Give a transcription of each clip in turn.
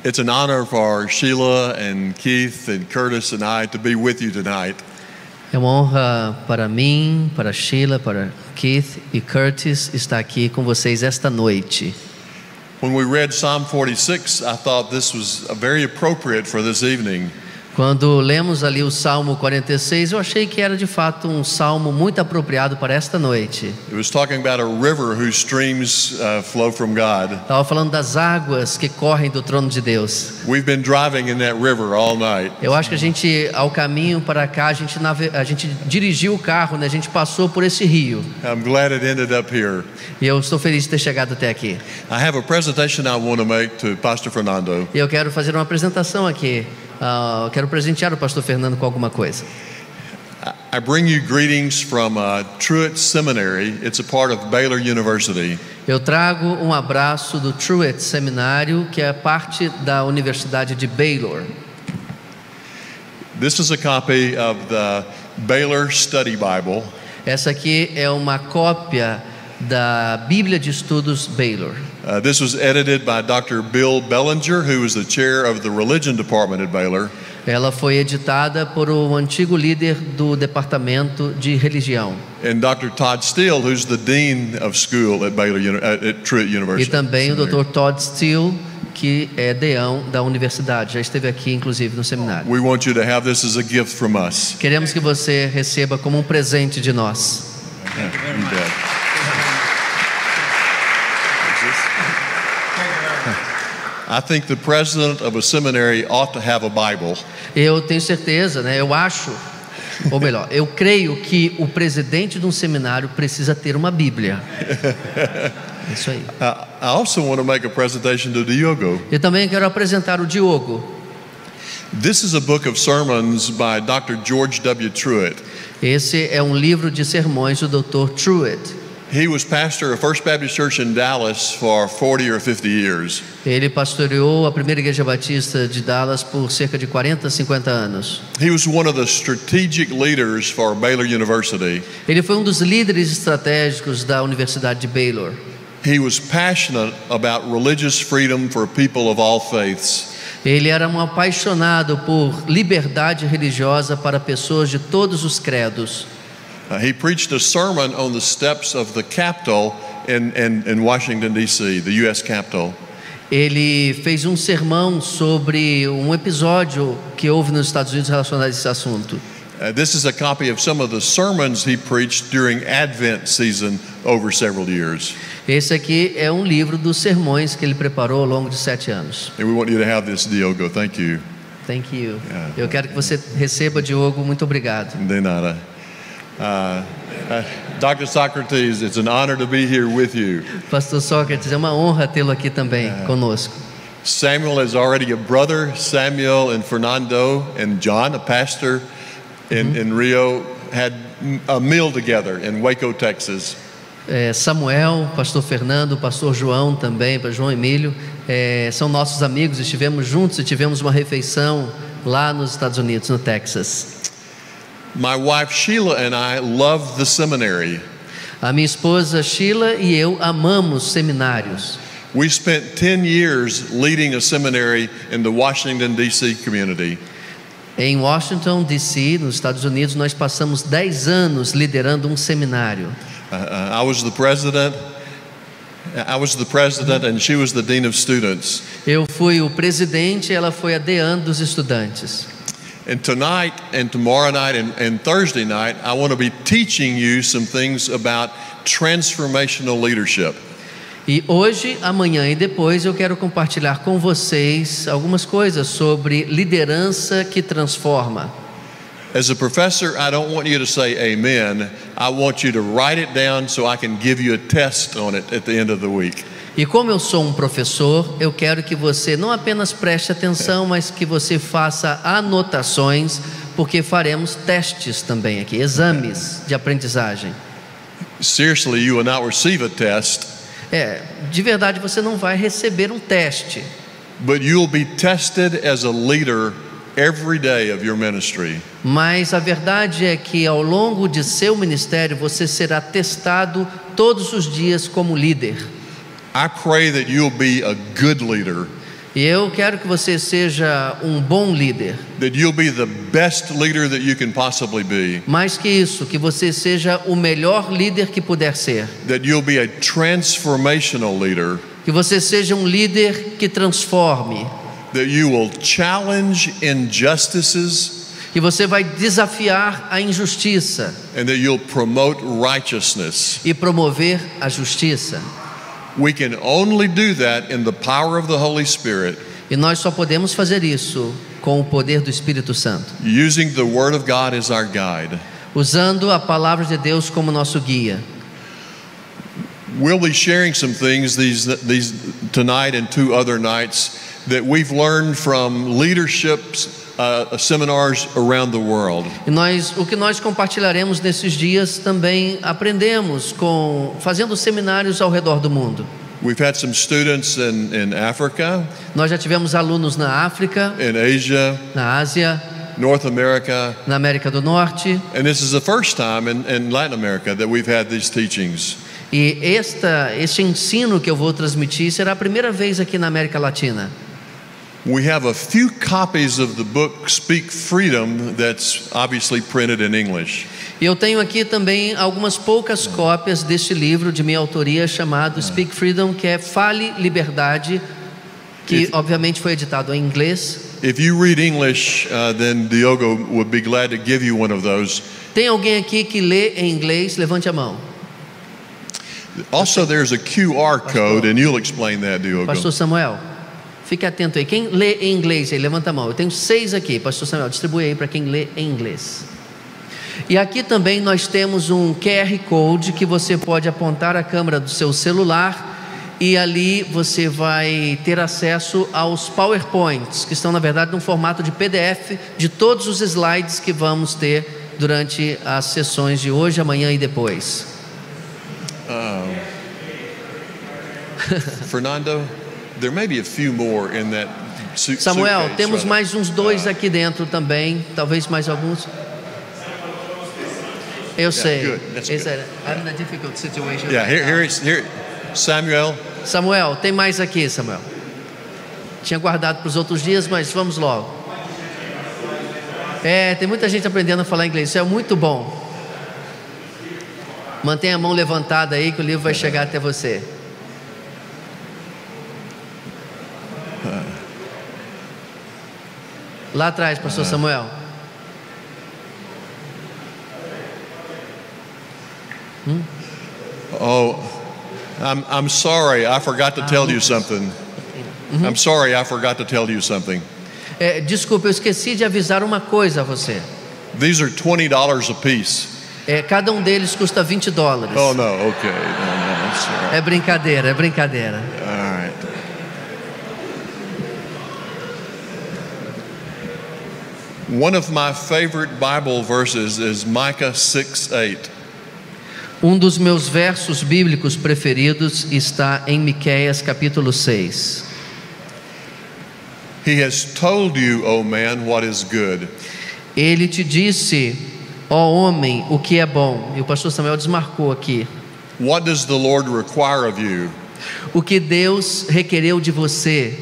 It's an honor for Sheila and Keith and Curtis and I to be with you tonight. É uma honra para mim, para Sheila, para Keith e Curtis estar aqui com vocês esta noite. When we read Psalm 46, I thought this was very appropriate for this evening. Quando lemos ali o Salmo 46, eu achei que era de fato um salmo muito apropriado para esta noite. It was talking about a river whose streams flow from God. Estava falando das águas que correm do trono de Deus. We've been driving in that river all night. Eu acho que a gente, ao caminho para cá, a gente dirigiu o carro, né? A gente passou por esse rio. I'm glad it ended up here. E eu estou feliz de ter chegado até aqui. I have a presentation I want to make to Pastor Fernando. E eu quero fazer uma apresentação aqui. Quero presentear o pastor Fernando com alguma coisa. I bring you greetings from Truett Seminary. It's a part of Baylor University. Eu trago um abraço do Truett Seminário, que é parte da Universidade de Baylor. This is a copy of the Baylor Study Bible. Essa aqui é uma cópia da Bíblia de Estudos Baylor. This was edited by Dr. Bill Bellinger, who was the chair of the religion department at Baylor. Ela foi editada por um antigo líder do departamento de religião. And Dr. Todd Steele, who's the dean of school at at Truett University. E também o Dr. Todd Steele, que é deão da universidade. Já esteve aqui, inclusive, no seminário. We want you to have this as a gift from us. Queremos que você receba como um presente de nós. I think the president of a seminary ought to have a Bible. Eu tenho certeza, né? Eu acho, ou melhor, eu creio que o presidente de um seminário precisa ter uma Bíblia. É isso aí. I also want to make a presentation to Diogo. Eu também quero apresentar o Diogo. This is a book of sermons by Dr. George W. Truett. Esse é um livro de sermões do Dr. Truett. He was pastor of First Baptist Church in Dallas for 40 or 50 years. Ele pastoreou a primeira igreja batista de Dallas por cerca de 40, 50 anos. He was one of the strategic leaders for Baylor University. Ele foi um dos líderes estratégicos da Universidade de Baylor. He was passionate about religious freedom for people of all faiths. Ele era um apaixonado por liberdade religiosa para pessoas de todos os credos. He preached a sermon on the steps of the Capitol in Washington, D.C., the U.S. Capitol. Ele fez um sermão sobre um episódio que houve nos Estados Unidos relacionado a esse assunto. This is a copy of some of the sermons he preached during Advent season over several years. Esse aqui é um livro dos sermões que ele preparou ao longo de 7 anos. And we want you to have this, Diogo. Thank you. Thank you. Eu quero que você receba, Diogo. Muito obrigado. De nada. Dr. Socrates, it's an honor to be here with you. Pastor Sócrates, é uma honra tê-lo aqui também conosco. Samuel is already a brother. Samuel and Fernando and John, a pastor in Rio, had a meal together in Waco, Texas. Samuel, pastor Fernando, pastor João também, João Emílio, são nossos amigos. Estivemos juntos e tivemos uma refeição lá nos Estados Unidos, no Texas. My wife Sheila and I love the seminary. A minha esposa Sheila e eu amamos seminários. We spent 10 years leading a seminary in the Washington, D.C. community. Em Washington, D.C., nos Estados Unidos, nós passamos 10 anos liderando um seminário. I was the president and she was the dean of students. Eu fui o presidente, ela foi a deã dos estudantes. And tonight and tomorrow night and Thursday night, I want to be teaching you some things about transformational leadership. E hoje, amanhã e depois eu quero compartilhar com vocês algumas coisas sobre liderança que transforma. As a professor, I don't want you to say amen. I want you to write it down so I can give you a test on it at the end of the week. E como eu sou um professor, eu quero que você não apenas preste atenção, mas que você faça anotações, porque faremos testes também aqui, exames de aprendizagem. Seriously, you will not receive a test. De verdade você não vai receber um teste. But you'll be tested as a leader every day of your ministry. Mas a verdade é que ao longo de seu ministério você será testado todos os dias como líder. I pray that you'll be a good leader. E eu quero que você seja um bom líder. that you'll be the best leader that you can possibly be, Mais que isso, que você seja o melhor líder que puder ser. that you'll be a transformational leader, Que você seja um líder que transforme. that you will challenge injustices, Que você vai desafiar a injustiça and that you'll promote righteousness. e promover a justiça. We can only do that in the power of the Holy Spirit, E nós só podemos fazer isso com o poder do Espírito Santo, using the Word of God as our guide. usando a palavra de Deus como nosso guia. We'll be sharing some things these tonight and 2 other nights that we've learned from leaderships seminars around the world. E o que nós compartilharemos nesses dias também aprendemos fazendo seminários ao redor do mundo. We've had some students in Africa, Nós já tivemos alunos na África, in Asia, na Ásia, North America, na América do Norte. and this is the first time in Latin America that we've had these teachings. E este ensino que eu vou transmitir será a primeira vez aqui na América Latina. We have a few copies of the book Speak Freedom that's obviously printed in English. E eu tenho aqui também algumas poucas cópias deste livro de minha autoria chamado Speak Freedom, que é Fale Liberdade, que obviamente foi editado em inglês. If you read English, then Diogo would be glad to give you one of those. Tem alguém aqui que lê em inglês? Levante a mão. Also, there's a QR code, and you'll explain that, Diogo. Pastor Samuel, fique atento aí. Quem lê em inglês aí, levanta a mão. Eu tenho 6 aqui. Pastor Samuel, distribui aí para quem lê em inglês. E aqui também nós temos um QR Code que você pode apontar a câmera do seu celular e ali você vai ter acesso aos PowerPoints, que estão na verdade num formato de PDF de todos os slides que vamos ter durante as sessões de hoje, amanhã e depois. Fernando, there may be a few more in that Samuel, suitcase, temos right? mais uns 2 aqui dentro também, talvez mais alguns. Eu sei. good. That's good. I'm in a difficult situation. Yeah, here, Samuel. Samuel, tem mais aqui, Samuel. Tinha guardado para os outros dias, mas vamos logo. Tem muita gente aprendendo a falar inglês, isso é muito bom. Mantenha a mão levantada aí que o livro vai chegar até você. Lá atrás, pastor Samuel. Oh, I'm sorry, I forgot to tell you something. I'm sorry, I forgot to tell you something. Desculpa, eu esqueci de avisar uma coisa a você. These are $20 a piece. Cada um deles custa $20. Oh no, okay, no, I'm sorry. É brincadeira, é brincadeira. All right. One of my favorite Bible verses is Micah 6:8. Um dos meus versos bíblicos preferidos está em Miqueias capítulo 6. He has told you, O man, what is good. Ele te disse, ó homem, o que é bom. E o pastor Samuel desmarcou aqui. What does the Lord require of you? O que Deus requereu de você,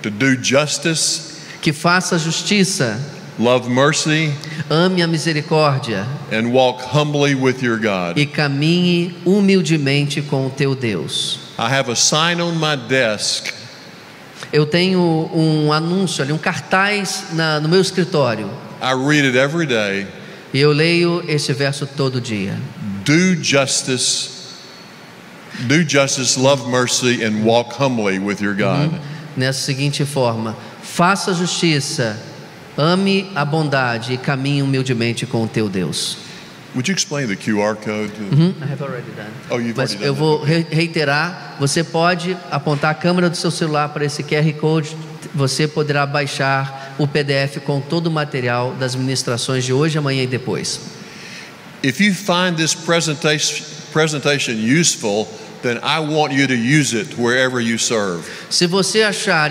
To do justice, que faça justiça, love mercy, ame a misericórdia and walk humbly with your God. e caminhe humildemente com o teu Deus. I have a sign on my desk Eu tenho um anúncio ali, um cartaz no meu escritório. I read it every day. E eu leio esse verso todo dia. Do justice, love mercy, and walk humbly with your God. Nessa seguinte forma: faça justiça, ame a bondade e caminhe humildemente com o teu Deus. Would you explain the QR code? I have already done. Oh, you've Mas already done eu vou reiterar, você pode apontar a câmera do seu celular para esse QR Code, você poderá baixar o PDF com todo o material das ministrações de hoje, amanhã e depois. If you find this presentation useful, then I want you to use it wherever you serve. Se você achar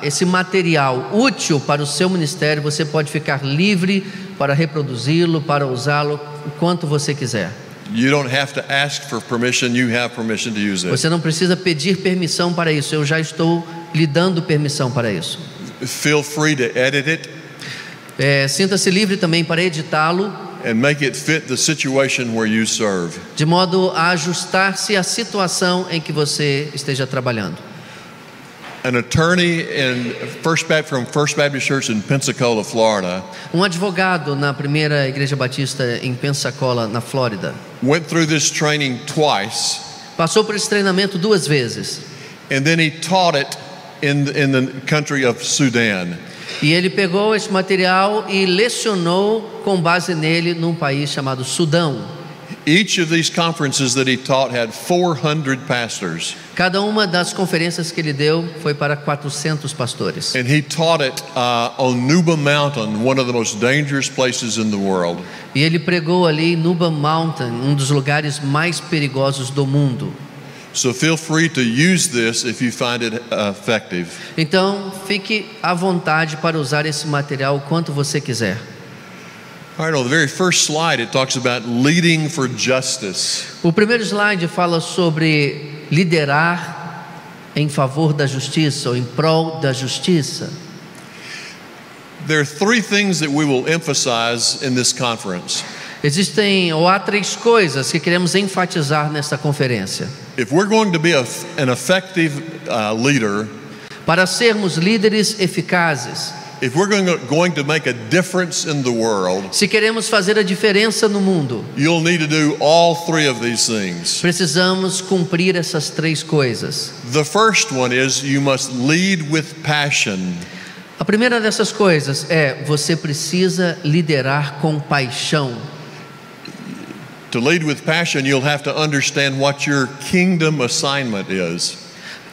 esse material útil para o seu ministério, você pode ficar livre para reproduzi-lo, para usá-lo o quanto você quiser. You don't have to ask for permission, you have permission to use it. Você não precisa pedir permissão para isso, eu já estou lhe dando permissão para isso. Feel free to edit it Sinta-se livre também para editá-lo, and make it fit the situation where you serve. de modo a ajustar-se à situação em que você esteja trabalhando. An attorney from First Baptist Church in Pensacola, Florida, Um advogado na primeira igreja batista em Pensacola, na Flórida, went through this training twice, passou por esse treinamento 2 vezes. and then he taught it in the country of Sudan. E ele pegou esse material e lecionou com base nele num país chamado Sudão. Each of these conferences that he taught had 400 pastors, Cada uma das conferências que ele deu foi para 400 pastores. and he taught it on Nuba Mountain, one of the most dangerous places in the world. E ele pregou ali em Nuba Mountain, um dos lugares mais perigosos do mundo. So feel free to use this if you find it effective. Então, fique à vontade para usar esse material o quanto você quiser. All right, on the very first slide, it talks about leading for justice. O primeiro slide fala sobre liderar em favor da justiça ou em prol da justiça. There are 3 things that we will emphasize in this conference. Há 3 coisas que queremos enfatizar nesta conferência. If we're going to be an effective leader, Para sermos líderes eficazes, if we're going to make a difference in the world, se queremos fazer a diferença no mundo, you'll need to do all 3 of these things. precisamos cumprir essas 3 coisas. The first one is you must lead with passion. A primeira dessas coisas é: você precisa liderar com paixão. To lead with passion, you'll have to understand what your kingdom assignment is.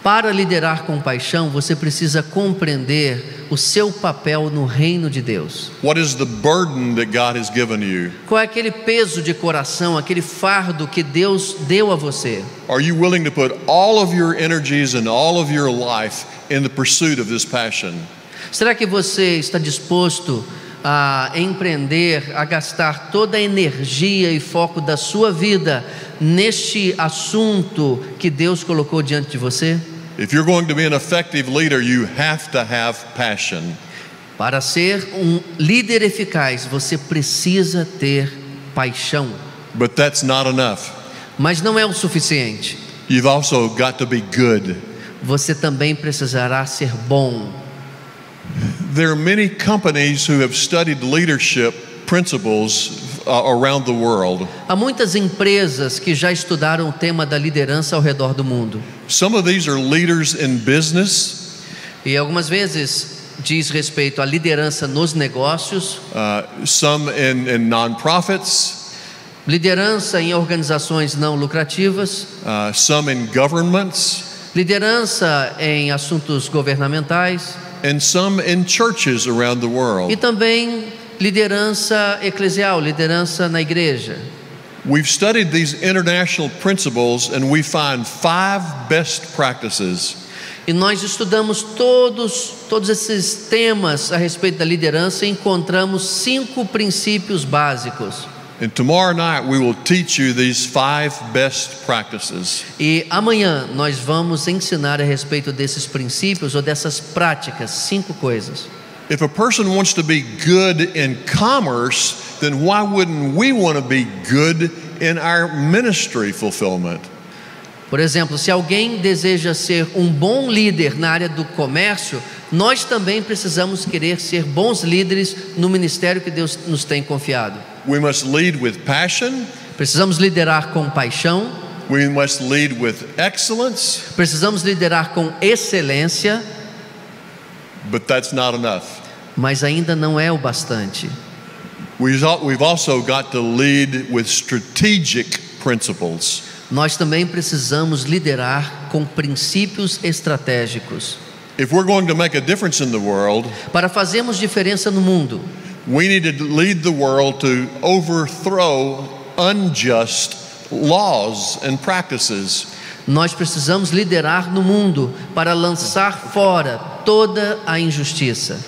Para liderar com paixão, você precisa compreender o seu papel no reino de Deus. What is the burden that God has given you? Qual é aquele peso de coração, aquele fardo que Deus deu a você? Are you willing to put all of your energies and all of your life in the pursuit of this passion? Será que você está disposto a empreender, a gastar toda a energia e foco da sua vida neste assunto que Deus colocou diante de você? If you're going to be an effective leader, you have to have passion. Para ser um líder eficaz, você precisa ter paixão. But that's not enough. Mas não é o suficiente. You've also got to be good. Você também precisará ser bom. There are many companies who have studied leadership principles around the world. Há muitas empresas que já estudaram o tema da liderança ao redor do mundo. Some of these are leaders in business. E algumas vezes diz respeito à liderança nos negócios, Some in nonprofits, liderança em organizações não lucrativas, some in governments, liderança em assuntos governamentais and some in churches around the world. e também liderança eclesial, liderança na igreja. We've studied these international principles and we find 5 best practices. E nós estudamos todos esses temas a respeito da liderança e encontramos 5 princípios básicos. And tomorrow night we will teach you these 5 best practices. E amanhã nós vamos ensinar a respeito desses princípios ou dessas práticas, 5 coisas. If a person wants to be good in commerce, then why wouldn't we want to be good in our ministry fulfillment? Por exemplo, se alguém deseja ser um bom líder na área do comércio, nós também precisamos querer ser bons líderes no ministério que Deus nos tem confiado. We must lead with passion. Precisamos liderar com paixão, We must lead with excellence, precisamos liderar com excelência, but that's not enough. mas ainda não é o bastante. We've also got to lead with strategic principles. Nós também precisamos liderar com princípios estratégicos. If we're going to make a difference in the world, Para fazermos diferença no mundo, we need to lead the world to overthrow unjust laws and practices. nós precisamos liderar no mundo para lançar fora toda a injustiça.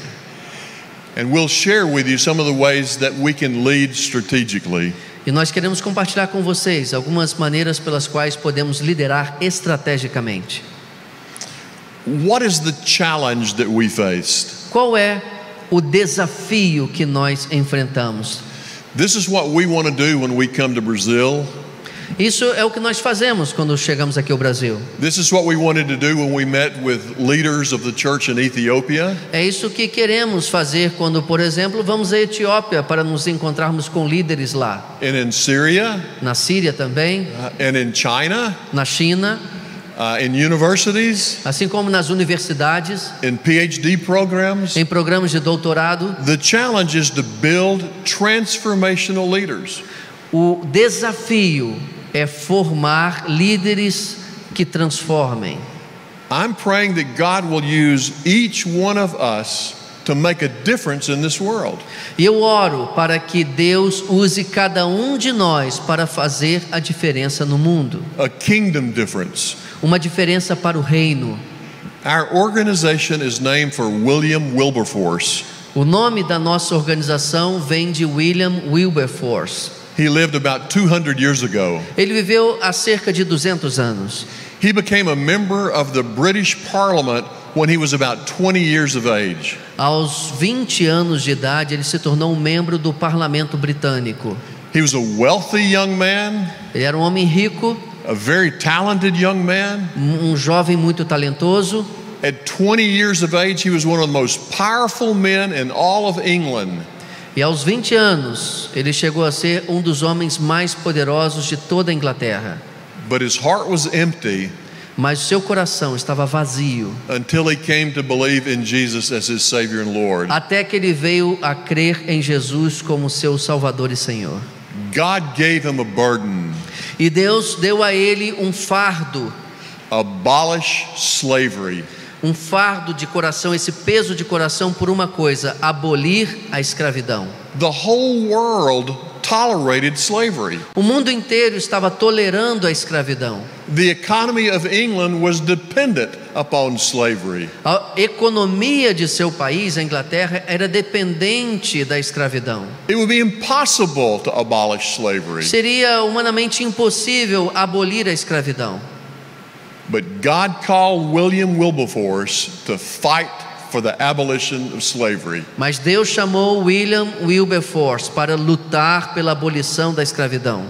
And we'll share with you some of the ways that we can lead strategically. E nós queremos compartilhar com vocês algumas maneiras pelas quais podemos liderar estrategicamente. What is the challenge that we faced? Qual é o desafio que nós enfrentamos? This is what we want to do when we come to Brazil. Isso é o que nós fazemos quando chegamos aqui ao Brasil. This is what we wanted to do when we met with leaders of the church in Ethiopia. É isso que queremos fazer quando, por exemplo, vamos à Etiópia para nos encontrarmos com líderes lá. And in Syria, Na Síria também, and in China, na China, in universities, assim como nas universidades, in PhD programs. em programas de doutorado. The challenge is to build transformational leaders. O desafio é formar líderes que transformem. I'm praying that God will use each one of us to make a difference in this world. E eu oro para que Deus use cada um de nós para fazer a diferença no mundo. A kingdom difference. Uma diferença para o reino. Our organization is named for William Wilberforce. O nome da nossa organização vem de William Wilberforce. He lived about 200 years ago. Ele viveu há cerca de 200 anos. He became a member of the British Parliament when he was about 20 years of age. Aos 20 anos de idade, ele se tornou um membro do parlamento britânico. He was a wealthy young man, Ele era um homem rico, a very talented young man. um jovem muito talentoso. At 20 years of age, he was one of the most powerful men in all of England. E aos 20 anos, ele chegou a ser um dos homens mais poderosos de toda a Inglaterra. But his heart was empty Mas seu coração estava vazio, until he came to believe in Jesus as his Savior and Lord. até que ele veio a crer em Jesus como seu Salvador e Senhor. God gave him a burden: E Deus deu a ele um fardo, abolish slavery. um fardo de coração, esse peso de coração por uma coisa: abolir a escravidão. The whole world tolerated slavery. O mundo inteiro estava tolerando a escravidão. The economy of England was dependent upon slavery. A economia de seu país, a Inglaterra, era dependente da escravidão. It would be impossible to abolish slavery. Seria humanamente impossível abolir a escravidão. But God called William Wilberforce to fight for the abolition of slavery. Mas Deus chamou William Wilberforce para lutar pela abolição da escravidão.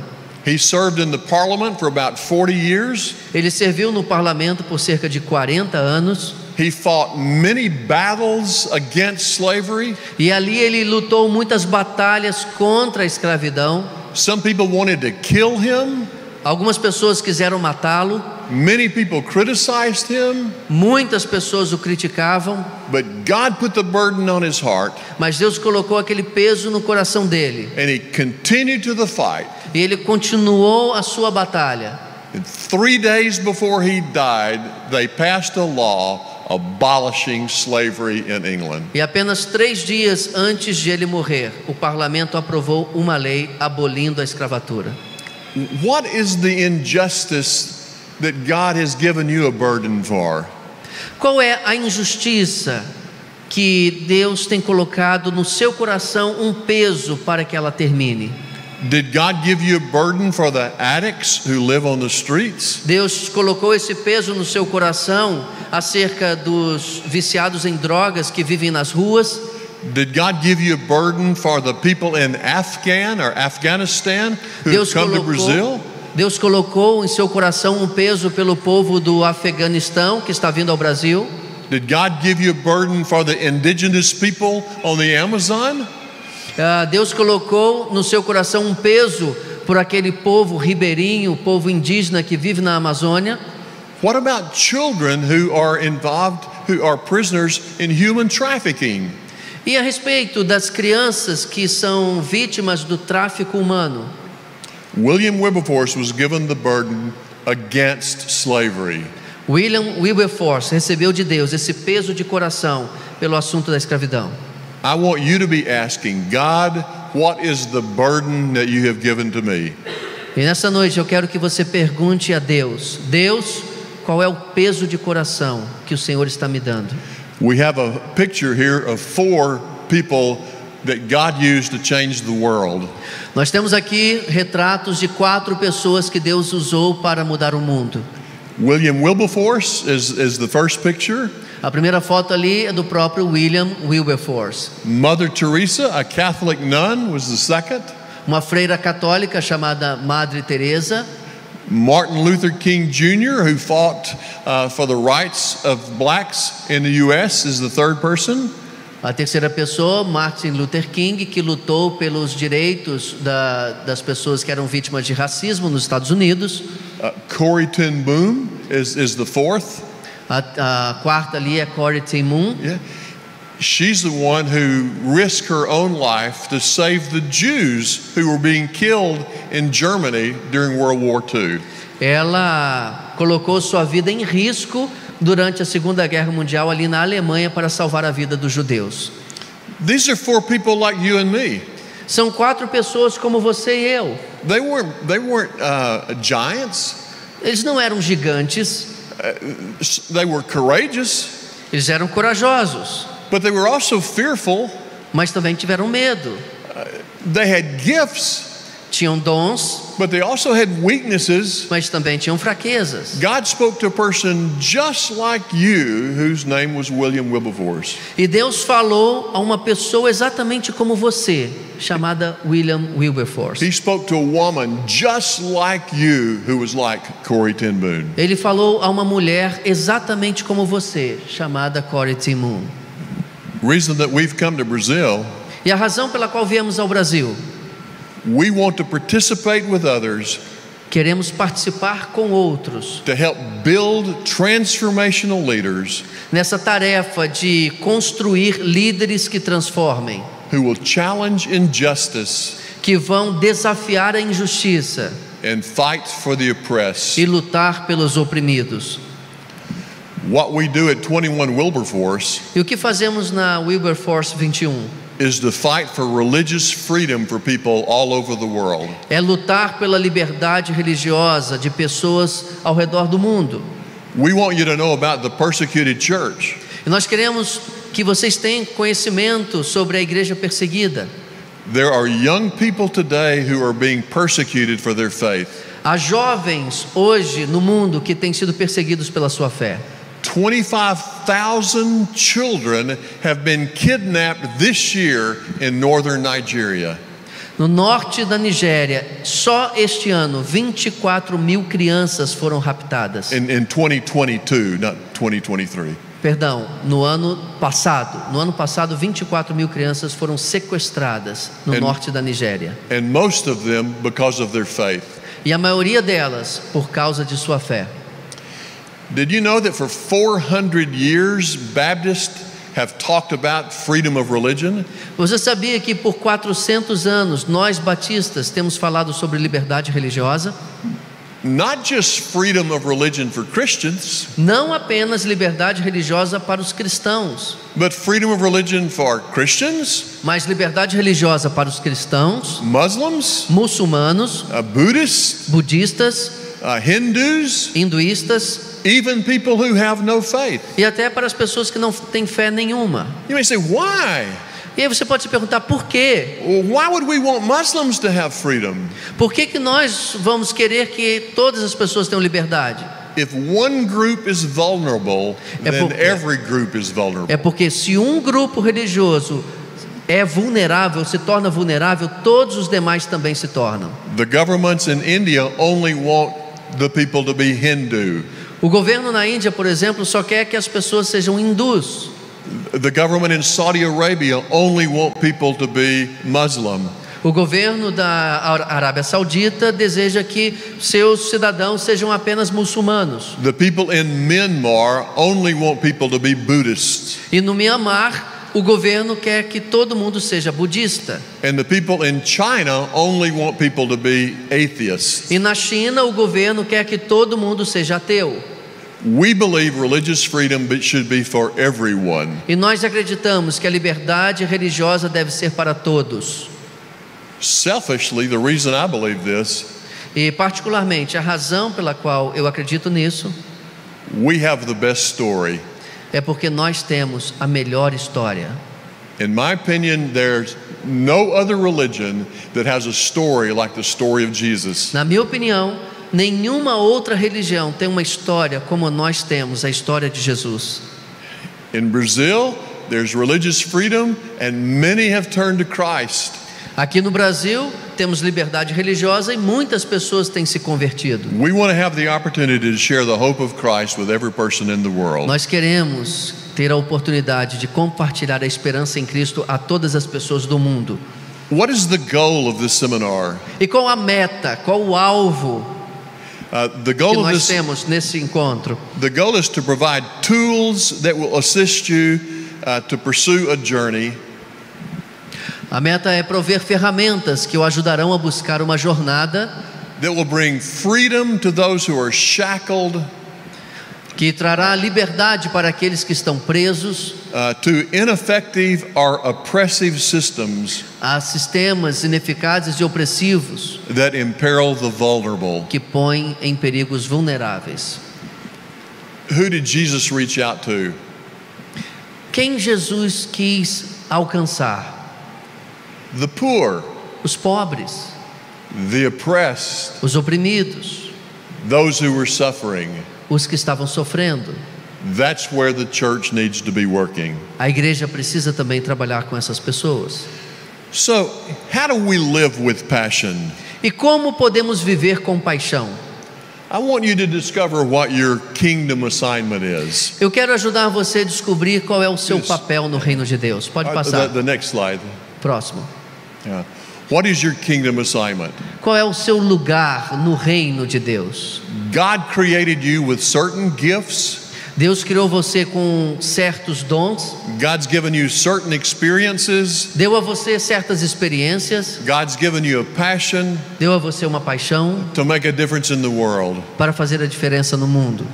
He served in the parliament for about 40 years. Ele serviu no parlamento por cerca de 40 anos. He fought many battles against slavery. E ali ele lutou muitas batalhas contra a escravidão. Some people wanted to kill him. Algumas pessoas quiseram matá-lo. Many people criticized him. Muitas pessoas o criticavam. But God put the burden on his heart. Mas Deus colocou aquele peso no coração dele. And he continued to the fight. E ele continuou a sua batalha. And 3 days before he died, they passed a law abolishing slavery in England. E apenas 3 dias antes de ele morrer, o parlamento aprovou uma lei abolindo a escravatura. What is the injustice that God has given you a burden for? Qual é a injustiça que Deus tem colocado no seu coração um peso para que ela termine? Did God give you a burden for the addicts who live on the streets? Deus colocou esse peso no seu coração acerca dos viciados em drogas que vivem nas ruas? Did God give you a burden for the people in Afghanistan who come to Brazil? Deus colocou em seu coração um peso pelo povo do Afeganistão que está vindo ao Brasil? Did God give you a burden for the indigenous people on the Amazon? Deus colocou no seu coração um peso por aquele povo ribeirinho, o povo indígena que vive na Amazônia? What about children who are involved, who are prisoners in human trafficking? E a respeito das crianças que são vítimas do tráfico humano? William Wilberforce was given the burden against slavery. William Wilberforce recebeu de Deus esse peso de coração pelo assunto da escravidão. I want you to be asking God, what is the burden that you have given to me? E nessa noite eu quero que você pergunte a Deus: Deus, qual é o peso de coração que o Senhor está me dando? We have a picture here of 4 people that God used to change the world. Nós temos aqui retratos de 4 pessoas que Deus usou para mudar o mundo. William Wilberforce is the first picture. A primeira foto ali é do próprio William Wilberforce. Mother Teresa, a Catholic nun, was the second. Uma freira católica chamada Madre Teresa. Martin Luther King Jr., who fought for the rights of blacks in the U.S., is the third person. A terceira pessoa, Martin Luther King, que lutou pelos direitos das pessoas que eram vítimas de racismo nos Estados Unidos. Corrie ten Boom is the fourth. A quarta ali é Corrie ten Boom. Yeah. She's the one who risked her own life to save the Jews who were being killed in Germany during World War II. Ela colocou sua vida em risco durante a Segunda Guerra Mundial ali na Alemanha para salvar a vida dos judeus. These are four people like you and me. São 4 pessoas como você e eu. They weren't giants. Eles não eram gigantes. They were courageous. Eles eram corajosos. But they were also fearful. Mas também tiveram medo. They had gifts. Tinham dons, but they also had weaknesses. Mas também tinham fraquezas. God spoke to a person just like you, whose name was William Wilberforce. E Deus falou a uma pessoa exatamente como você, chamada William Wilberforce. He spoke to a woman just like you, who was like Corrie ten Boom. Ele falou a uma mulher exatamente como você, chamada Corrie ten Boom. Reason that we've come to Brazil. E a razão pela qual viemos ao Brasil. We want to participate with others. Queremos participar com outros. To help build transformational leaders. Nessa tarefa de construir líderes que transformem. Who will challenge injustice. Que vão desafiar a injustiça. And fight for the oppressed. E lutar pelos oprimidos. What we do at 21 Wilberforce. E o que fazemos na Wilberforce 21? Is to fight for religious freedom for people all over the world. É lutar pela liberdade religiosa de pessoas ao redor do mundo. We want you to know about the persecuted church. E nós queremos que vocês tenham conhecimento sobre a igreja perseguida. There are young people today who are being persecuted for their faith. Há jovens hoje no mundo que têm sido perseguidos pela sua fé. 25,000 children have been kidnapped this year in northern Nigeria. No norte da Nigéria, só este ano, 24.000 crianças foram raptadas. In 2022, not 2023. Perdão, no ano passado 24.000 crianças foram sequestradas no norte da Nigéria. And most of them because of their faith. E a maioria delas por causa de sua fé. Did you know that for 400 years Baptists have talked about freedom of religion? Você sabia que por 400 anos nós batistas temos falado sobre liberdade religiosa? Not just freedom of religion for Christians. Não apenas liberdade religiosa para os cristãos. But freedom of religion for Christians. Mas liberdade religiosa para os cristãos, Muslims, muçulmanos, Buddhists, budistas, Hindus, hinduístas, even people who have no faith. E até para as pessoas que não têm fé nenhuma. You may say, why? E aí você pode se perguntar por quê? Why would we want Muslims to have freedom? Por que nós vamos querer que todas as pessoas tenham liberdade? If one group is vulnerable, then every group is vulnerable. É porque se um grupo religioso é vulnerável, se torna vulnerável, todos os demais também se tornam. The governments in India only want the people to be Hindu. O governo na Índia, por exemplo, só quer que as pessoas sejam hindus. The government in Saudi Arabia only want people to be Muslim. O governo da Arábia Saudita deseja que seus cidadãos sejam apenas muçulmanos. The people in Myanmar only want people to be Buddhists. E no Myanmar, o governo quer que todo mundo seja budista. And the people in China only want people to be atheists. E na China, o governo quer que todo mundo seja ateu. We believe religious freedom should be for everyone. E nós acreditamos que a liberdade religiosa deve ser para todos. Selfishly, the reason I believe this, e particularmente a razão pela qual eu acredito nisso, we have the best story. É porque nós temos a melhor história. In my opinion, there's no other religion that has a story like the story of Jesus. Na minha opinião, nenhuma outra religião tem uma história como nós temos a história de Jesus. In Brazil, there's religious freedom and many have turned to Christ. Aqui no Brasil, temos liberdade religiosa e muitas pessoas têm se convertido. We want to have the opportunity to share the hope of Christ with every person in the world. Nós queremos ter a oportunidade de compartilhar a esperança em Cristo a todas as pessoas do mundo. What is the goal of this seminar? E qual a meta, qual o alvo The que goal of nós this temos nesse encontro? The goal is to provide tools that will assist you to pursue a journey A meta é prover ferramentas que o ajudarão a buscar uma jornada that will bring freedom to those who are shackled, que trará liberdade para aqueles que estão presos to ineffective or oppressive systems a sistemas ineficazes e opressivos that imperil the vulnerable. que põem em perigos vulneráveis. Who did Jesus reach out to? Quem Jesus quis alcançar? The poor, Os pobres, the oppressed, os oprimidos, those who were suffering. os que estavam sofrendo. That's where the church needs to be working. A igreja precisa também trabalhar com essas pessoas. So, how do we live with passion? E como podemos viver com paixão? I want you to discover what your kingdom assignment is. Eu quero ajudar você a descobrir qual é o seu Yes. papel no reino de Deus. Pode passar. The next slide. Próximo. Yeah. What is your kingdom assignment? Qual é o seu lugar no reino de Deus? God created you with certain gifts. Deus criou você com certos dons, God's given you certain experiences. deu a você certas experiências, God's given you a passion deu a você uma paixão to make a difference in the world. para fazer a diferença no mundo.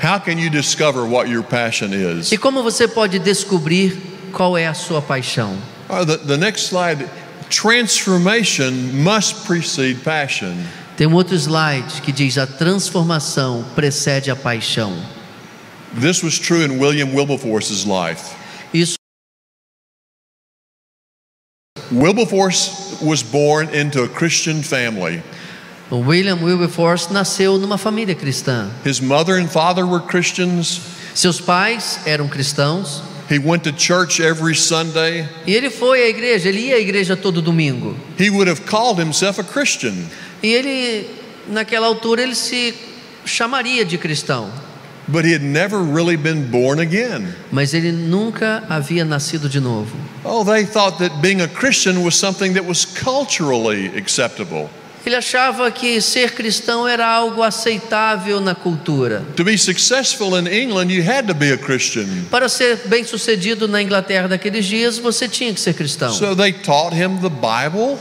How can you discover what your passion is? E como você pode descobrir qual é a sua paixão? The next slide. Transformation must precede passion. Tem um outro slide que diz: a transformação precede a paixão. This was true in William Wilberforce's life. Isso Wilberforce was born into a Christian family. O William Wilberforce nasceu numa família cristã. His mother and father were Christians. Seus pais eram cristãos He went to church every Sunday. e ele foi à igreja, ele ia à igreja todo domingo. He would have called himself a Christian. E ele, naquela altura, ele se chamaria de cristão, But he had never really been born again. mas ele nunca havia nascido de novo. Oh, they thought that being a Christian was something that was culturally acceptable. Ele achava que ser cristão era algo aceitável na cultura. To be successful in England, you had to be a Christian. Para ser bem-sucedido na Inglaterra daqueles dias, você tinha que ser cristão. So they taught him the Bible.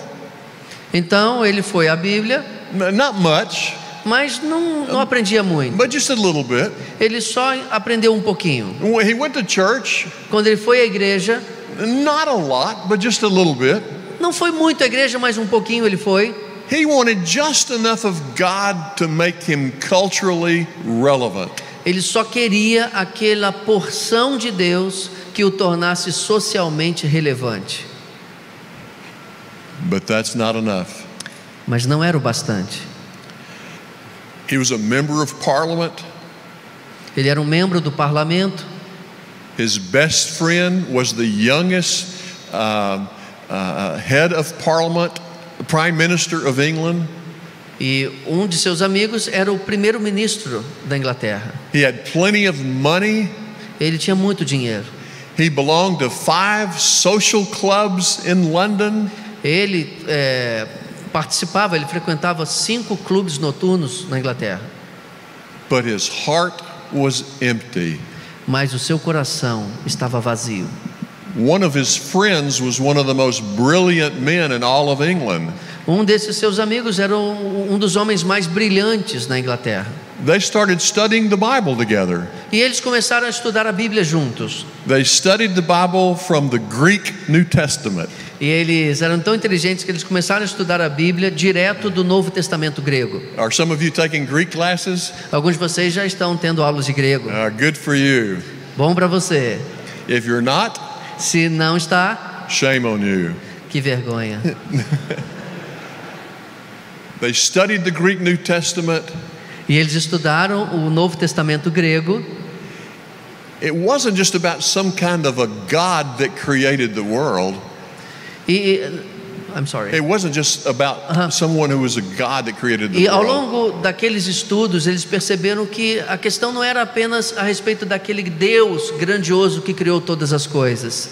Então ele foi à Bíblia, Not much, mas não aprendia muito. but just a little bit. Ele só aprendeu um pouquinho. He went to church, Quando ele foi à igreja, not a lot, but just a little bit. não foi muito à igreja, mas um pouquinho ele foi. He wanted just enough of God to make him culturally relevant. Ele só queria aquela porção de Deus que o tornasse socialmente relevante. But that's not enough. Mas não era o bastante. He was a member of parliament. Ele era um membro do parlamento. His best friend was the youngest head of parliament, the Prime Minister of England. E um de seus amigos era o primeiro-ministro da Inglaterra. He had plenty of money. Ele tinha muito dinheiro. He belonged to 5 social clubs in London. Ele participava, ele frequentava 5 clubes noturnos na Inglaterra. But his heart was empty. Mas o seu coração estava vazio. One of his friends was one of the most brilliant men in all of England. Um desses seus amigos era um dos homens mais brilhantes na Inglaterra. They started studying the Bible together. E eles começaram a estudar a Bíblia juntos. They studied the Bible from the Greek New Testament. E eles eram tão inteligentes que eles começaram a estudar a Bíblia direto do Novo Testamento grego. Are some of you taking Greek classes? Alguns de vocês já estão tendo aulas de grego. Good for you. Bom para você. If you're not, Se não está, shame on you. que vergonha. They studied the Greek New Testament. E eles estudaram o Novo Testamento grego. It wasn't just about some kind of a God that created the world. I'm sorry. It wasn't just about someone who was a God that created the E ao world. longo daqueles estudos, eles perceberam que a questão não era apenas a respeito daquele Deus grandioso que criou todas as coisas.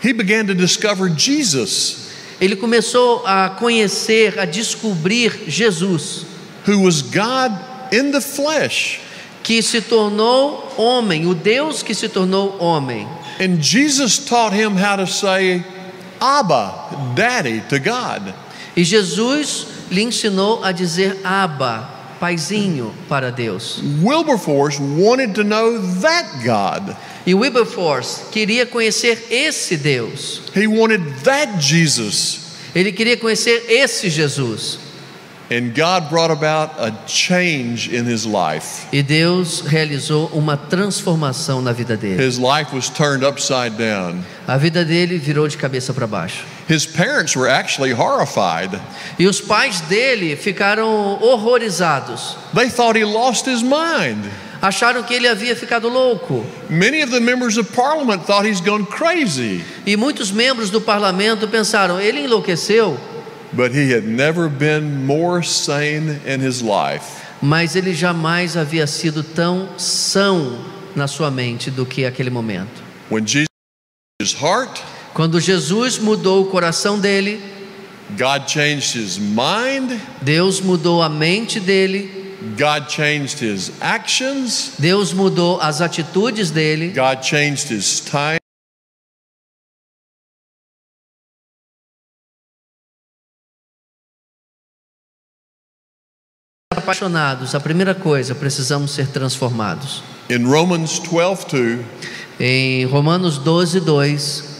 He began to discover Jesus, Ele começou a conhecer, a descobrir Jesus, who was God in the flesh. que se tornou homem, o Deus que se tornou homem. And Jesus taught him how to say Abba, Daddy, to God. E Jesus lhe ensinou a dizer Abba, paizinho, para Deus. Wilberforce wanted to know that God. E Wilberforce queria conhecer esse Deus. He wanted that Jesus. Ele queria conhecer esse Jesus. And God brought about a change in his life. E Deus realizou uma transformação na vida dele. His life was turned upside down. A vida dele virou de cabeça para baixo. His parents were actually horrified. E os pais dele ficaram horrorizados. They thought he lost his mind. Acharam que ele havia ficado louco. Many of the members of parliament thought he's gone crazy. E muitos membros do parlamento pensaram, ele enlouqueceu. But he had never been more sane in his life. Mas ele jamais havia sido tão são na sua mente do que aquele momento. When Jesus changed his heart, Quando Jesus mudou o coração dele, God changed his mind, Deus mudou a mente dele, God changed his actions, Deus mudou as atitudes dele, God changed his time. apaixonados. A primeira coisa, precisamos ser transformados. In Romans 12:2, Em Romanos 12:2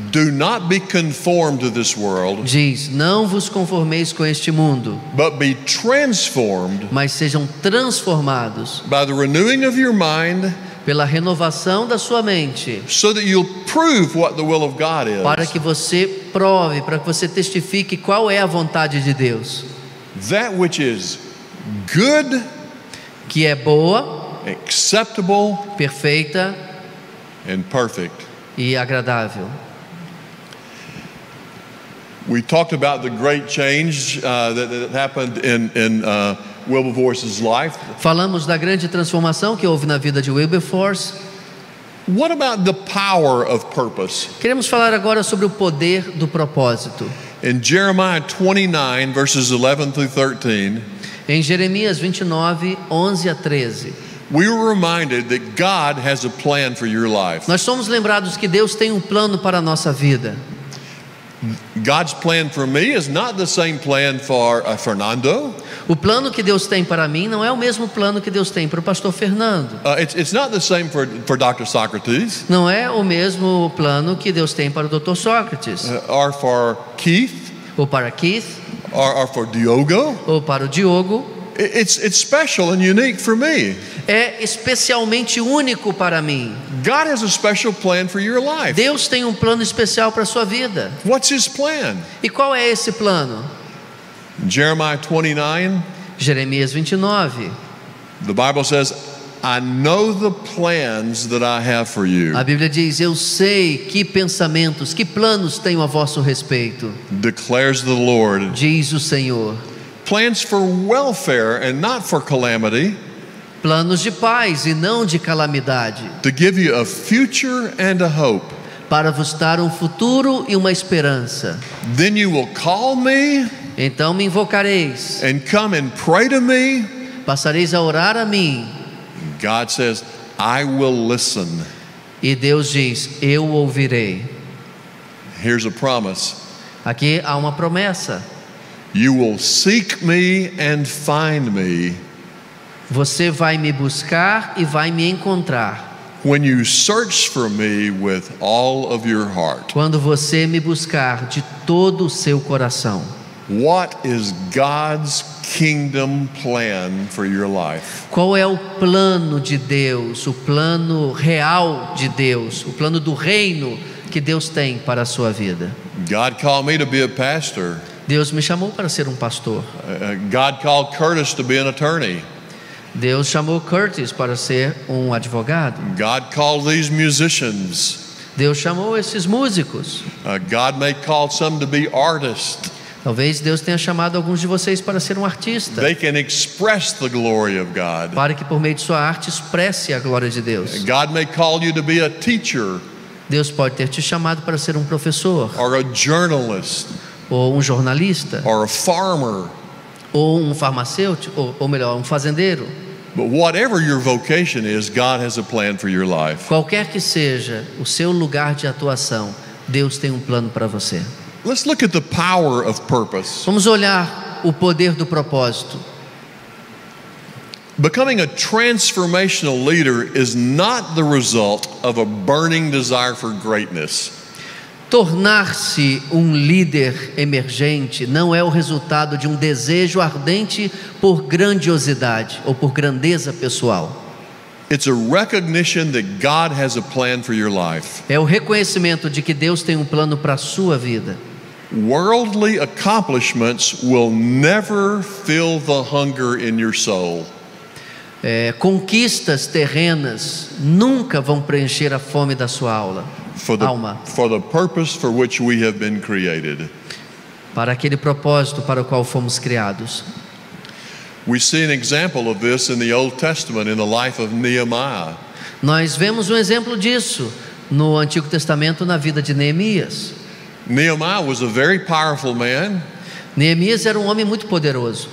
do not be conformed to this world, diz: não vos conformeis com este mundo, but be transformed mas sejam transformados by the renewing of your mind, pela renovação da sua mente, so that you'll prove what the will of God para is. que você prove, para que você testifique qual é a vontade de Deus, That which is good, que é boa, acceptable, perfeita and perfect. e agradável. We talked about the great change that happened in Wilberforce's life. Falamos da grande transformação que houve na vida de Wilberforce. What about the power of purpose? Queremos falar agora sobre o poder do propósito. In Jeremiah 29, verses 11 through 13, Em Jeremias 29, 11 a 13, we were reminded that God has a plan for your life. nós somos lembrados que Deus tem um plano para a nossa vida. God's plan for me is not the same plan for Fernando. O plano que Deus tem para mim não é o mesmo plano que Deus tem para o pastor Fernando. It's not the same for Dr. Socrates Não é o mesmo plano que Deus tem para o Dr. Sócrates, or for Keith ou para Keith, or for Diogo. ou para o Diogo. It's special and unique for me. É especialmente único para mim. God has a special plan for your life. Deus tem um plano especial para a sua vida. What's his plan? E qual é esse plano? In Jeremiah 29, Jeremias 29. the Bible says, I know the plans that I have for you, A Bíblia diz: eu sei que pensamentos, que planos tenho a vosso respeito, declares the Lord. diz o Senhor. Plans for welfare and not for calamity, Planos de paz e não de calamidade, to give you a future and a hope. para vos dar um futuro e uma esperança. Then you will call me Então me invocareis, and come and pray to me. passareis a orar a mim. God says, I will listen. E Deus diz: eu ouvirei. Here's a promise. Aqui há uma promessa. You will seek me and find me Você vai me buscar e vai me encontrar when you search for me with all of your heart. quando você me buscar de todo o seu coração. What is God's kingdom plan for your life? Qual é o plano de Deus, o plano real de Deus, o plano do reino que Deus tem para a sua vida? God called me to be a pastor. Deus me chamou para ser um pastor. God called Curtis to be an attorney. Deus chamou Curtis para ser um advogado. God called these musicians. Deus chamou esses músicos. God may call some to be artists. Talvez Deus tenha chamado alguns de vocês para ser um artista, They can express the glory of God. para que por meio de sua arte expresse a glória de Deus. God may call you to be a teacher Deus pode ter te chamado para ser um professor, or a journalist ou um jornalista, or a farmer. ou um farmacêutico, ou melhor, um fazendeiro. But whatever your vocation is, God has a plan for your life. Qualquer que seja o seu lugar de atuação, Deus tem um plano para você. Let's look at the power of purpose. Vamos olhar o poder do propósito. Becoming a transformational leader is not the result of a burning desire for greatness. Tornar-se um líder emergente não é o resultado de um desejo ardente por grandiosidade ou por grandeza pessoal. It's a recognition that God has a plan for your life. É o reconhecimento de que Deus tem um plano para a sua vida. Worldly accomplishments will never fill the hunger in your soul. Conquistas terrenas nunca vão preencher a fome da sua alma. For the purpose for which we have been created. Para aquele propósito para o qual fomos criados. We see an example of this in the Old Testament in the life of Nehemiah. Nós vemos um exemplo disso no Antigo Testamento na vida de Neemias. Nehemiah was a very powerful man. Neemias era um homem muito poderoso.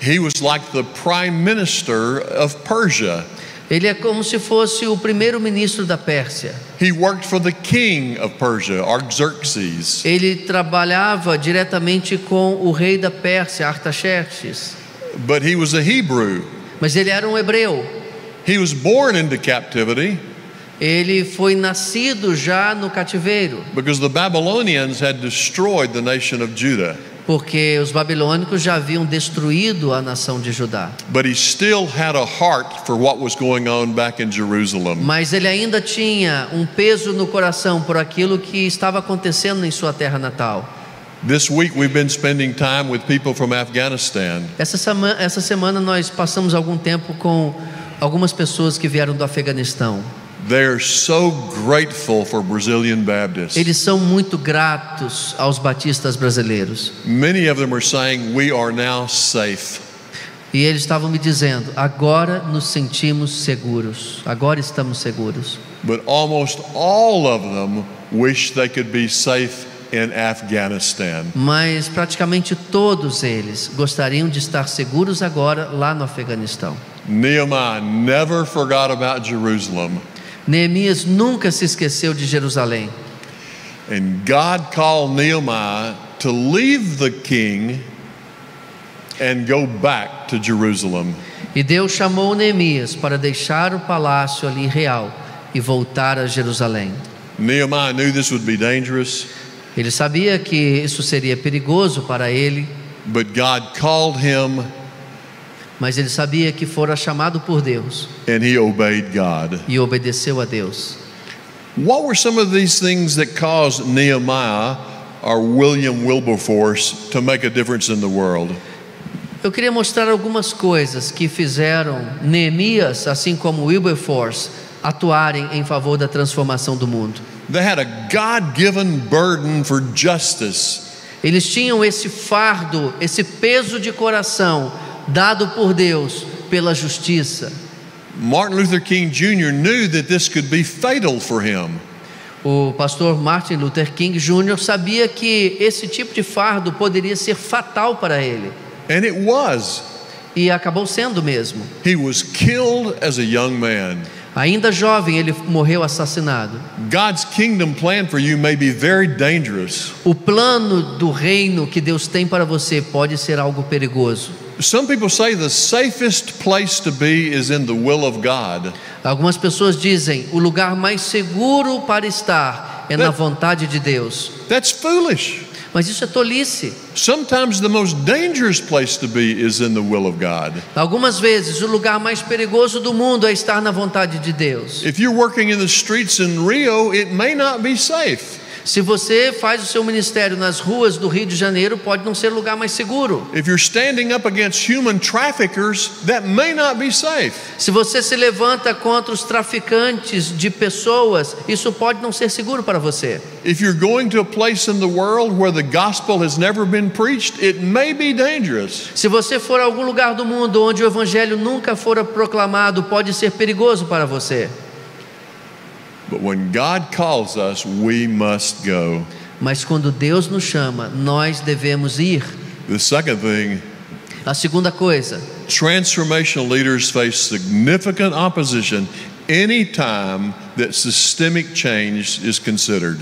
He was like the prime minister of Persia. Ele é como se fosse o primeiro-ministro da Pérsia. He worked for the king of Persia, Artaxerxes. Ele trabalhava diretamente com o rei da Pérsia, Artaxerxes. But he was a Hebrew. Mas ele era um hebreu. He was born into captivity Ele foi nascido já no cativeiro, because the Babylonians had destroyed the nation of Judah. porque os babilônicos já haviam destruído a nação de Judá. But he still had a heart for what was going on back in Jerusalem. Mas ele ainda tinha um peso no coração por aquilo que estava acontecendo em sua terra natal. This week we've been spending time with people from Afghanistan. Essa semana nós passamos algum tempo com algumas pessoas que vieram do Afeganistão. They're so grateful for Brazilian Baptists. Eles são muito gratos aos batistas brasileiros. Many of them are saying we are now safe. E eles estavam me dizendo: agora nos sentimos seguros, agora estamos seguros. But almost all of them wish they could be safe in Afghanistan. Mas praticamente todos eles gostariam de estar seguros agora lá no Afeganistão. Nehemiah never forgot about Jerusalem. Neemias nunca se esqueceu de Jerusalém. And God called Nehemiah to leave the king and go back to Jerusalem. E Deus chamou Neemias para deixar o palácio ali real e voltar a Jerusalém. Nehemiah knew this would be dangerous, Ele sabia que isso seria perigoso para ele, but God called him mas ele sabia que fora chamado por Deus and he obeyed God. e obedeceu a Deus. What were some of these things that caused Nehemiah or William Wilberforce to make a difference in the world? Eu queria mostrar algumas coisas que fizeram Neemias, assim como Wilberforce, atuarem em favor da transformação do mundo. They had a God-given burden for justice. Eles tinham esse fardo, esse peso de coração dado por Deus pela justiça. Martin Luther King Jr. knew that this could be fatal for him. O pastor Martin Luther King Jr. sabia que esse tipo de fardo poderia ser fatal para ele. And it was. E acabou sendo mesmo. He was killed as a young man. Ainda jovem, ele morreu assassinado. God's kingdom plan for you may be very dangerous. O plano do reino que Deus tem para você pode ser algo perigoso. Some people say the safest place to be is in the will of God. Algumas pessoas dizem: o lugar mais seguro para estar é na vontade de Deus. That's foolish. Mas isso é tolice. Sometimes the most dangerous place to be is in the will of God. Algumas vezes o lugar mais perigoso do mundo é estar na vontade de Deus. If you're working in the streets in Rio, it may not be safe. Se você faz o seu ministério nas ruas do Rio de Janeiro, pode não ser o lugar mais seguro. If you're standing up against human traffickers, that may not be safe. Se você se levanta contra os traficantes de pessoas, isso pode não ser seguro para você. If you're going to a place in the world where the gospel has never been preached, it may be dangerous. Se você for a algum lugar do mundo onde o evangelho nunca fora proclamado, pode ser perigoso para você. But when God calls us, we must go. Mas quando Deus nos chama, nós devemos ir. The second thing, A segunda coisa, transformational leaders face significant opposition anytime that systemic change is considered.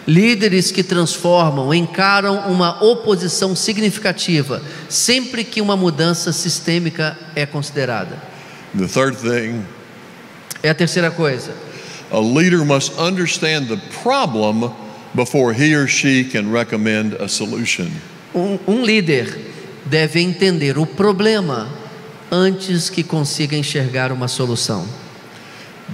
líderes que transformam encaram uma oposição significativa sempre que uma mudança sistêmica é considerada. The third thing, É a terceira coisa. a leader must understand the problem before he or she can recommend a solution. Um líder deve entender o problema antes que consiga enxergar uma solução.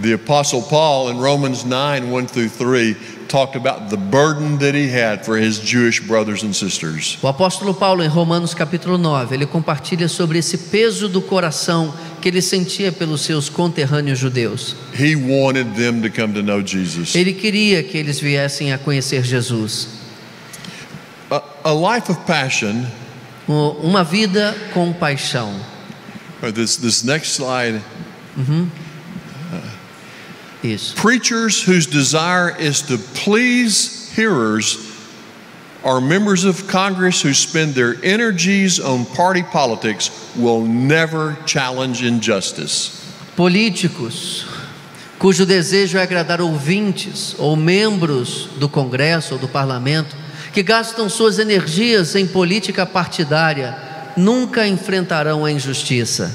The Apostle Paul in Romans 9:1-3 talked about the burden that he had for his Jewish brothers and sisters. O apóstolo Paulo, em Romanos capítulo 9, ele compartilha sobre esse peso do coração que ele sentia pelos seus conterrâneos judeus. He wanted them to come to know Jesus. Ele queria que eles viessem a conhecer Jesus. A life of passion. Uma vida com paixão. This next slide. Isso. Preachers whose desire is to please hearers or members of Congress who spend their energies on party politics will never challenge injustice. Políticos cujo desejo é agradar ouvintes ou membros do Congresso ou do Parlamento que gastam suas energias em política partidária nunca enfrentarão a injustiça.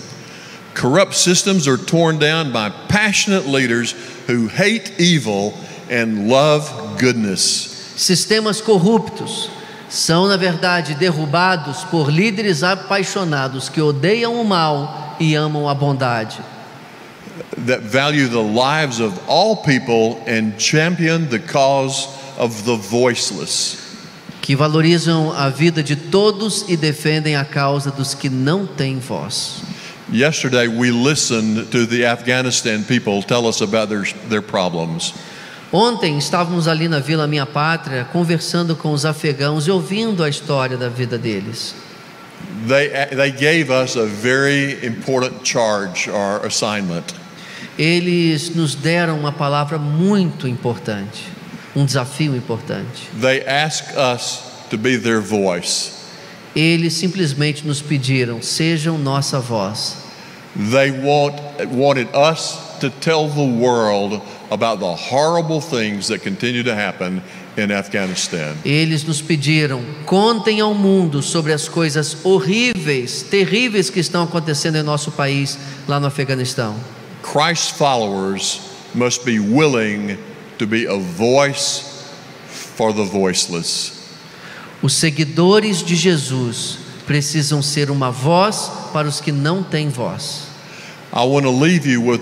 Corrupt systems are torn down by passionate leaders who hate evil and love goodness. Sistemas corruptos são, na verdade, derrubados por líderes apaixonados que odeiam o mal e amam a bondade. That value the lives of all people and champion the cause of the voiceless. Que valorizam a vida de todos e defendem a causa dos que não têm voz. Yesterday we listened to the Afghanistan people tell us about their problems. Ontem estávamos ali na Vila Minha Pátria conversando com os afegãos e ouvindo a história da vida deles. They gave us a very important charge or assignment. Eles nos deram uma palavra muito importante, um desafio importante. They asked us to be their voice. Eles simplesmente nos pediram: sejam nossa voz. They wanted us to tell the world about the horrible things that continue to happen in Afghanistan. Eles nos pediram: contem ao mundo sobre as coisas horríveis, terríveis que estão acontecendo em nosso país, lá no Afeganistão. Christ's followers must be willing to be a voice for the voiceless. Os seguidores de Jesus precisam ser uma voz para os que não têm voz. I want to leave you with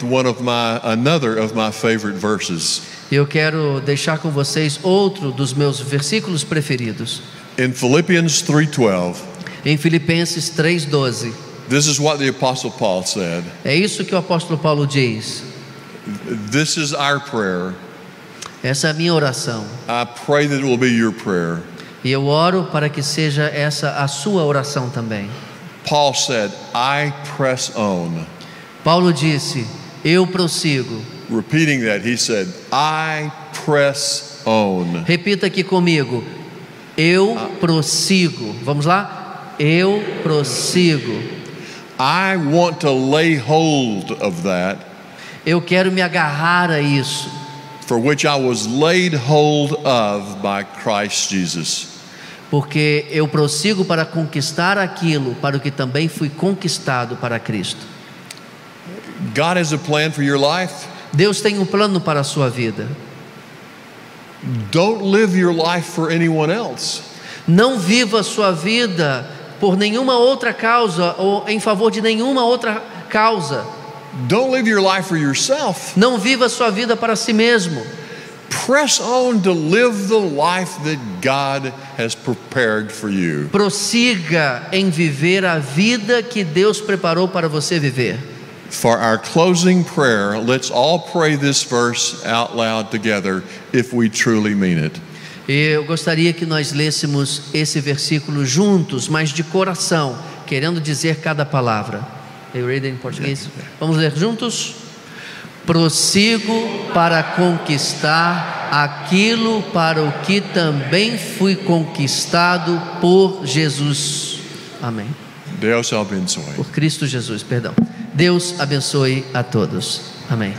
another of my favorite verses. Eu quero deixar com vocês outro dos meus versículos preferidos. In Philippians 3:12. Em Filipenses 3:12. This is what the Apostle Paul said. É isso que o apóstolo Paulo diz. This is our prayer. Essa é a minha oração. I pray that it will be your prayer. E eu oro para que seja essa a sua oração também. Paul said, I press on. Paulo disse: eu prossigo. Repeating that, he said, I press on. Repita aqui comigo: eu prossigo. Vamos lá? Eu prossigo. I want to lay hold of that. Eu quero me agarrar a isso. For which I was laid hold of by Christ Jesus. Porque eu prossigo para conquistar aquilo para o que também fui conquistado para Cristo. God has a plan for your life. Deus tem um plano para a sua vida. Don't live your life for anyone else. Não viva a sua vida por nenhuma outra causa ou em favor de nenhuma outra causa. Don't live your life for yourself. Não viva a sua vida para si mesmo. press on to live the life that God has prepared for you. Prossiga em viver a vida que Deus preparou para você viver. For our closing prayer, let's all pray this verse out loud together if we truly mean it. Eu gostaria que nós lêssemos esse versículo juntos, mas de coração, querendo dizer cada palavra. Eu read em português. Vamos ler juntos? Prossigo para conquistar aquilo para o que também fui conquistado por Jesus. Amém. Deus abençoe. Por Cristo Jesus, perdão. Deus abençoe a todos. Amém.